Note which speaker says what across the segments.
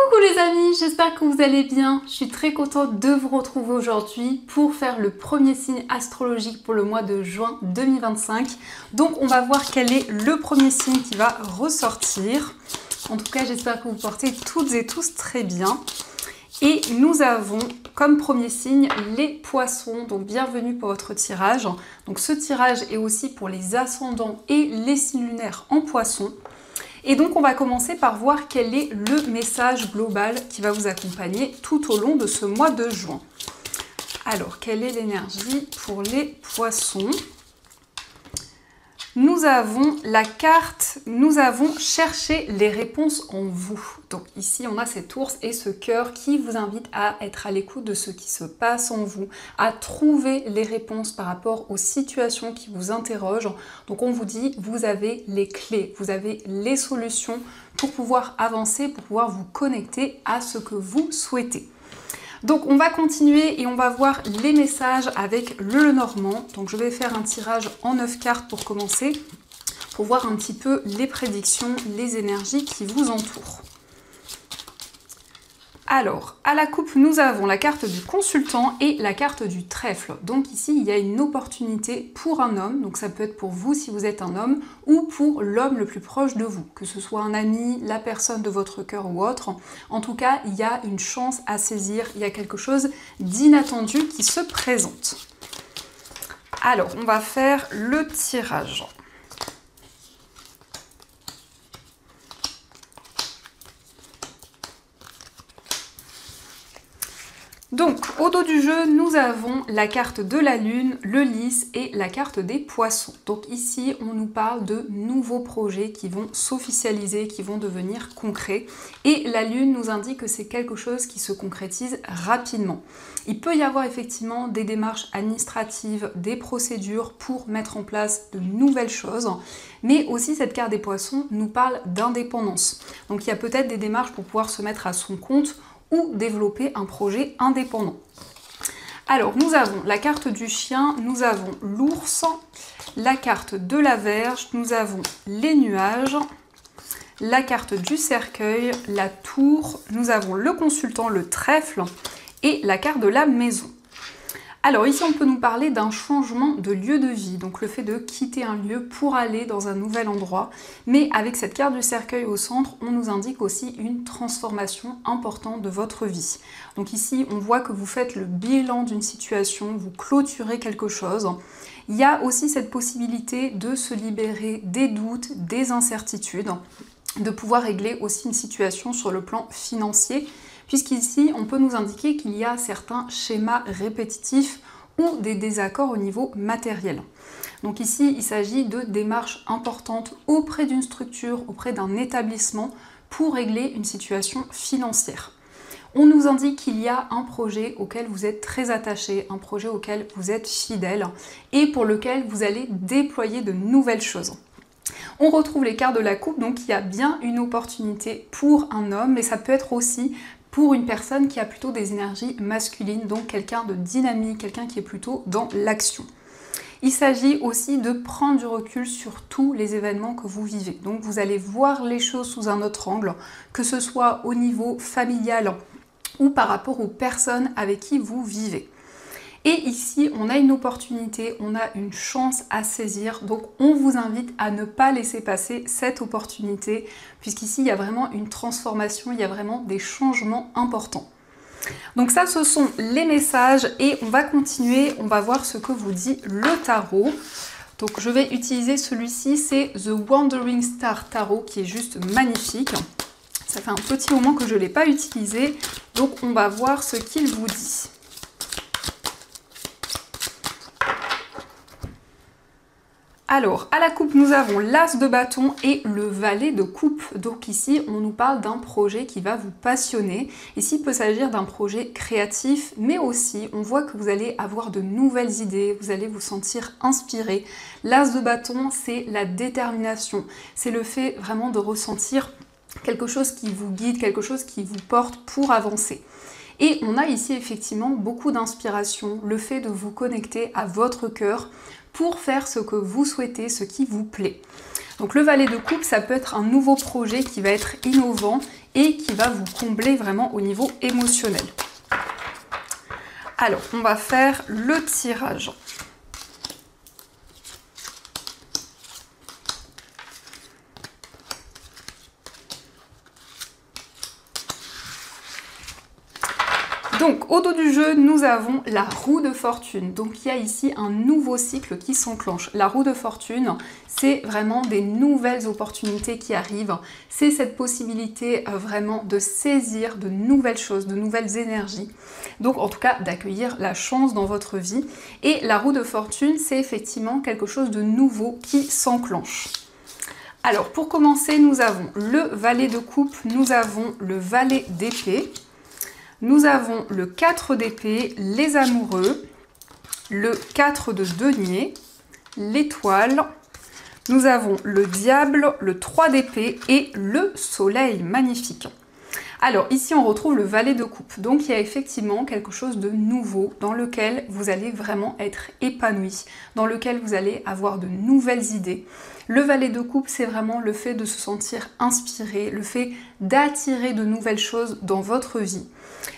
Speaker 1: Coucou les amis, j'espère que vous allez bien. Je suis très contente de vous retrouver aujourd'hui pour faire le premier signe astrologique pour le mois de juin 2025. Donc on va voir quel est le premier signe qui va ressortir. En tout cas, j'espère que vous portez toutes et tous très bien. Et nous avons comme premier signe les poissons, donc bienvenue pour votre tirage. Donc ce tirage est aussi pour les ascendants et les signes lunaires en poissons. Et donc on va commencer par voir quel est le message global qui va vous accompagner tout au long de ce mois de juin. Alors, quelle est l'énergie pour les poissons ? Nous avons la carte, nous avons cherché les réponses en vous. Donc ici, on a cet ours et ce cœur qui vous invite à être à l'écoute de ce qui se passe en vous, à trouver les réponses par rapport aux situations qui vous interrogent. Donc on vous dit, vous avez les clés, vous avez les solutions pour pouvoir avancer, pour pouvoir vous connecter à ce que vous souhaitez. Donc on va continuer et on va voir les messages avec le Lenormand. Donc je vais faire un tirage en 9 cartes pour commencer, pour voir un petit peu les prédictions, les énergies qui vous entourent. Alors, à la coupe, nous avons la carte du consultant et la carte du trèfle. Donc ici, il y a une opportunité pour un homme, donc ça peut être pour vous si vous êtes un homme, ou pour l'homme le plus proche de vous, que ce soit un ami, la personne de votre cœur ou autre. En tout cas, il y a une chance à saisir, il y a quelque chose d'inattendu qui se présente. Alors, on va faire le tirage. Donc, au dos du jeu, nous avons la carte de la Lune, le Lys et la carte des Poissons. Donc ici, on nous parle de nouveaux projets qui vont s'officialiser, qui vont devenir concrets. Et la Lune nous indique que c'est quelque chose qui se concrétise rapidement. Il peut y avoir effectivement des démarches administratives, des procédures pour mettre en place de nouvelles choses. Mais aussi, cette carte des Poissons nous parle d'indépendance. Donc il y a peut-être des démarches pour pouvoir se mettre à son compte ou développer un projet indépendant. Alors, nous avons la carte du chien, nous avons l'ours, la carte de la Vierge, nous avons les nuages, la carte du cercueil, la tour, nous avons le consultant, le trèfle et la carte de la maison. Alors ici, on peut nous parler d'un changement de lieu de vie, donc le fait de quitter un lieu pour aller dans un nouvel endroit. Mais avec cette carte du cercueil au centre, on nous indique aussi une transformation importante de votre vie. Donc ici, on voit que vous faites le bilan d'une situation, vous clôturez quelque chose. Il y a aussi cette possibilité de se libérer des doutes, des incertitudes, de pouvoir régler aussi une situation sur le plan financier, puisqu'ici, on peut nous indiquer qu'il y a certains schémas répétitifs ou des désaccords au niveau matériel. Donc ici, il s'agit de démarches importantes auprès d'une structure, auprès d'un établissement, pour régler une situation financière. On nous indique qu'il y a un projet auquel vous êtes très attaché, un projet auquel vous êtes fidèle, et pour lequel vous allez déployer de nouvelles choses. On retrouve les cartes de la coupe, donc il y a bien une opportunité pour un homme, mais ça peut être aussi pour une personne qui a plutôt des énergies masculines, donc quelqu'un de dynamique, quelqu'un qui est plutôt dans l'action. Il s'agit aussi de prendre du recul sur tous les événements que vous vivez. Donc vous allez voir les choses sous un autre angle, que ce soit au niveau familial ou par rapport aux personnes avec qui vous vivez. Et ici, on a une opportunité, on a une chance à saisir, donc on vous invite à ne pas laisser passer cette opportunité, puisqu'ici, il y a vraiment une transformation, il y a vraiment des changements importants. Donc ça, ce sont les messages et on va continuer, on va voir ce que vous dit le tarot. Donc je vais utiliser celui-ci, c'est The Wandering Star Tarot, qui est juste magnifique. Ça fait un petit moment que je ne l'ai pas utilisé, donc on va voir ce qu'il vous dit. Alors, à la coupe, nous avons l'as de bâton et le valet de coupe. Donc ici, on nous parle d'un projet qui va vous passionner. Ici, il peut s'agir d'un projet créatif, mais aussi, on voit que vous allez avoir de nouvelles idées, vous allez vous sentir inspiré. L'as de bâton, c'est la détermination. C'est le fait vraiment de ressentir quelque chose qui vous guide, quelque chose qui vous porte pour avancer. Et on a ici effectivement beaucoup d'inspiration, le fait de vous connecter à votre cœur pour faire ce que vous souhaitez, ce qui vous plaît. Donc le valet de coupe, ça peut être un nouveau projet qui va être innovant et qui va vous combler vraiment au niveau émotionnel. Alors, on va faire le tirage. Donc, au dos du jeu, nous avons la roue de fortune. Donc, il y a ici un nouveau cycle qui s'enclenche. La roue de fortune, c'est vraiment des nouvelles opportunités qui arrivent. C'est cette possibilité vraiment de saisir de nouvelles choses, de nouvelles énergies. Donc, en tout cas, d'accueillir la chance dans votre vie. Et la roue de fortune, c'est effectivement quelque chose de nouveau qui s'enclenche. Alors, pour commencer, nous avons le valet de coupe, nous avons le valet d'épée. Nous avons le 4 d'épée, les amoureux, le 4 de denier, l'étoile, nous avons le diable, le 3 d'épée et le soleil, magnifique. Alors ici on retrouve le valet de coupe, donc il y a effectivement quelque chose de nouveau dans lequel vous allez vraiment être épanoui, dans lequel vous allez avoir de nouvelles idées. Le valet de coupe, c'est vraiment le fait de se sentir inspiré, le fait d'attirer de nouvelles choses dans votre vie.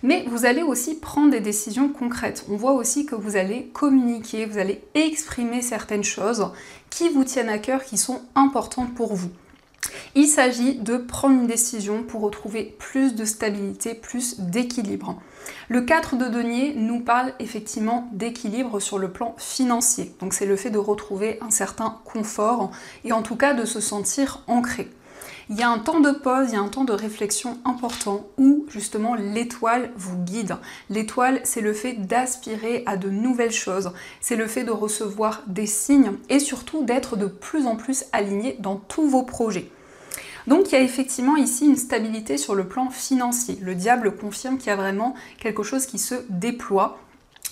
Speaker 1: Mais vous allez aussi prendre des décisions concrètes. On voit aussi que vous allez communiquer, vous allez exprimer certaines choses qui vous tiennent à cœur, qui sont importantes pour vous. Il s'agit de prendre une décision pour retrouver plus de stabilité, plus d'équilibre. Le 4 de denier nous parle effectivement d'équilibre sur le plan financier. Donc c'est le fait de retrouver un certain confort et en tout cas de se sentir ancré. Il y a un temps de pause, il y a un temps de réflexion important où justement l'étoile vous guide. L'étoile, c'est le fait d'aspirer à de nouvelles choses, c'est le fait de recevoir des signes et surtout d'être de plus en plus aligné dans tous vos projets. Donc il y a effectivement ici une stabilité sur le plan financier. Le diable confirme qu'il y a vraiment quelque chose qui se déploie.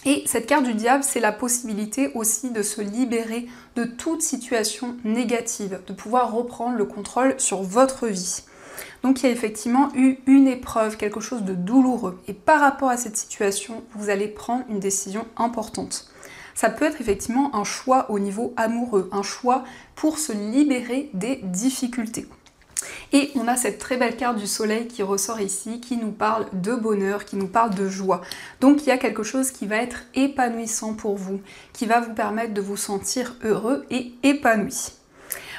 Speaker 1: Et cette carte du diable, c'est la possibilité aussi de se libérer de toute situation négative, de pouvoir reprendre le contrôle sur votre vie. Donc il y a effectivement eu une épreuve, quelque chose de douloureux. Et par rapport à cette situation, vous allez prendre une décision importante. Ça peut être effectivement un choix au niveau amoureux, un choix pour se libérer des difficultés. Et on a cette très belle carte du soleil qui ressort ici, qui nous parle de bonheur, qui nous parle de joie. Donc il y a quelque chose qui va être épanouissant pour vous, qui va vous permettre de vous sentir heureux et épanoui.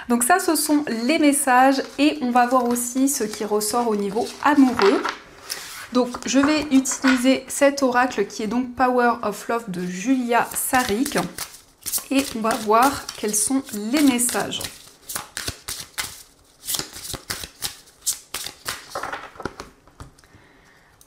Speaker 1: Donc ça, ce sont les messages et on va voir aussi ce qui ressort au niveau amoureux. Donc je vais utiliser cet oracle qui est donc Power of Love de Julia Sarik et on va voir quels sont les messages.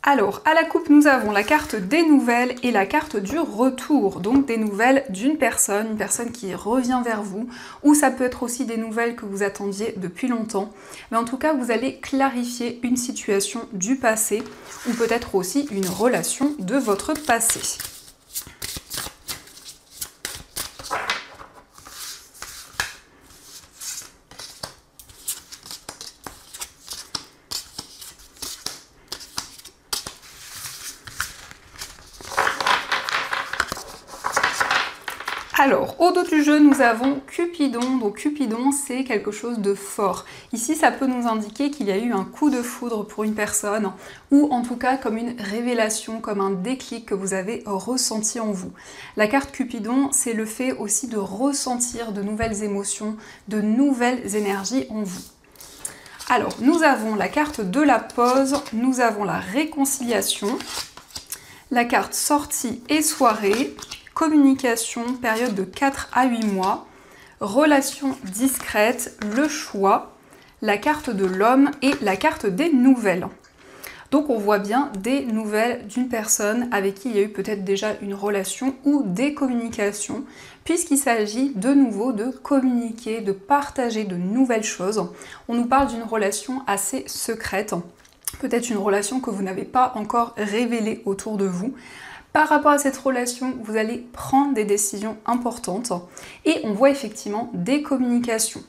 Speaker 1: Alors, à la coupe, nous avons la carte des nouvelles et la carte du retour. Donc des nouvelles d'une personne, une personne qui revient vers vous, ou ça peut être aussi des nouvelles que vous attendiez depuis longtemps. Mais en tout cas, vous allez clarifier une situation du passé, ou peut-être aussi une relation de votre passé. Alors, au dos du jeu, nous avons Cupidon. Donc Cupidon, c'est quelque chose de fort. Ici, ça peut nous indiquer qu'il y a eu un coup de foudre pour une personne, ou en tout cas comme une révélation, comme un déclic que vous avez ressenti en vous. La carte Cupidon, c'est le fait aussi de ressentir de nouvelles émotions, de nouvelles énergies en vous. Alors, nous avons la carte de la pause, nous avons la réconciliation, la carte sortie et soirée, communication, période de 4 à 8 mois, relation discrète, le choix, la carte de l'homme et la carte des nouvelles. Donc on voit bien des nouvelles d'une personne avec qui il y a eu peut-être déjà une relation ou des communications, puisqu'il s'agit de nouveau de communiquer, de partager de nouvelles choses. On nous parle d'une relation assez secrète, peut-être une relation que vous n'avez pas encore révélée autour de vous. Par rapport à cette relation, vous allez prendre des décisions importantes et on voit effectivement des communications.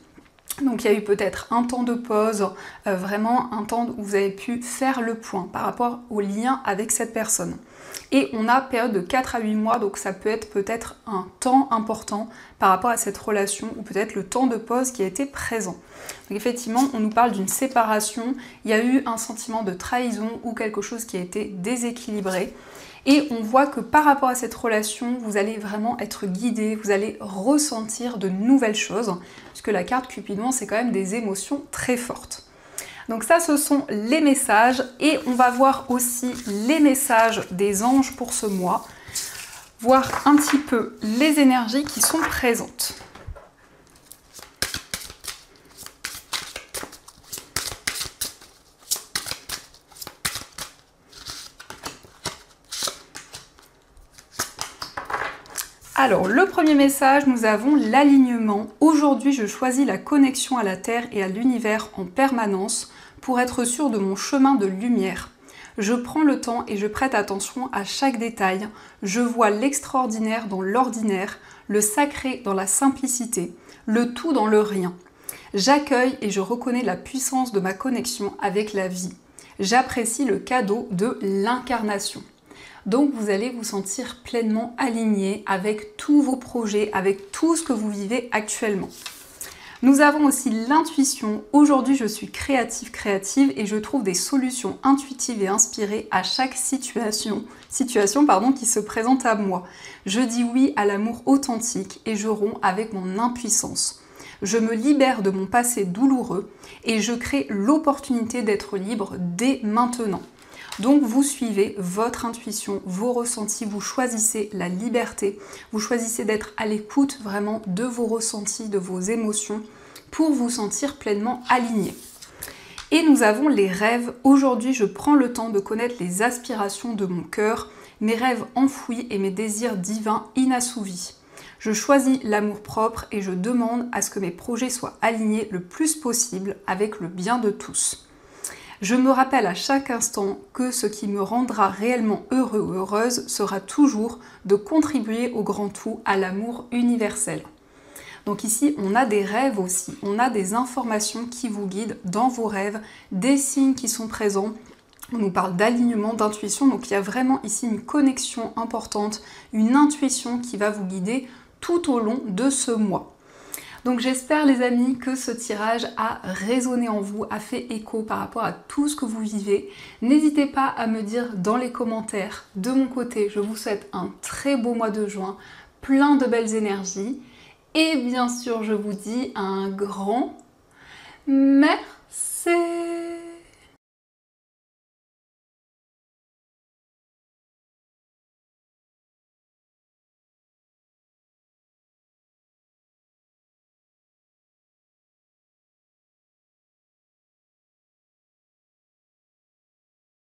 Speaker 1: Donc il y a eu peut-être un temps de pause, vraiment un temps où vous avez pu faire le point par rapport au lien avec cette personne. Et on a période de 4 à 8 mois, donc ça peut être peut-être un temps important par rapport à cette relation, ou peut-être le temps de pause qui a été présent. Donc effectivement, on nous parle d'une séparation, il y a eu un sentiment de trahison ou quelque chose qui a été déséquilibré. Et on voit que par rapport à cette relation, vous allez vraiment être guidé, vous allez ressentir de nouvelles choses, puisque la carte Cupidon, c'est quand même des émotions très fortes. Donc ça, ce sont les messages, et on va voir aussi les messages des anges pour ce mois, voir un petit peu les énergies qui sont présentes. Alors, le premier message, nous avons l'alignement. Aujourd'hui, je choisis la connexion à la Terre et à l'univers en permanence pour être sûr de mon chemin de lumière. Je prends le temps et je prête attention à chaque détail. Je vois l'extraordinaire dans l'ordinaire, le sacré dans la simplicité, le tout dans le rien. J'accueille et je reconnais la puissance de ma connexion avec la vie. J'apprécie le cadeau de l'incarnation. Donc vous allez vous sentir pleinement aligné avec tous vos projets, avec tout ce que vous vivez actuellement. Nous avons aussi l'intuition. Aujourd'hui, je suis créative et je trouve des solutions intuitives et inspirées à chaque situation qui se présente à moi. Je dis oui à l'amour authentique et je romps avec mon impuissance. Je me libère de mon passé douloureux et je crée l'opportunité d'être libre dès maintenant. Donc vous suivez votre intuition, vos ressentis, vous choisissez la liberté, vous choisissez d'être à l'écoute vraiment de vos ressentis, de vos émotions pour vous sentir pleinement aligné. Et nous avons les rêves. Aujourd'hui, je prends le temps de connaître les aspirations de mon cœur, mes rêves enfouis et mes désirs divins inassouvis. Je choisis l'amour-propre et je demande à ce que mes projets soient alignés le plus possible avec le bien de tous. Je me rappelle à chaque instant que ce qui me rendra réellement heureux ou heureuse sera toujours de contribuer au grand tout, à l'amour universel. Donc ici, on a des rêves aussi, on a des informations qui vous guident dans vos rêves, des signes qui sont présents. On nous parle d'alignement, d'intuition, donc il y a vraiment ici une connexion importante, une intuition qui va vous guider tout au long de ce mois. Donc j'espère les amis que ce tirage a résonné en vous, a fait écho par rapport à tout ce que vous vivez. N'hésitez pas à me dire dans les commentaires. De mon côté, je vous souhaite un très beau mois de juin, plein de belles énergies. Et bien sûr, je vous dis un grand merci.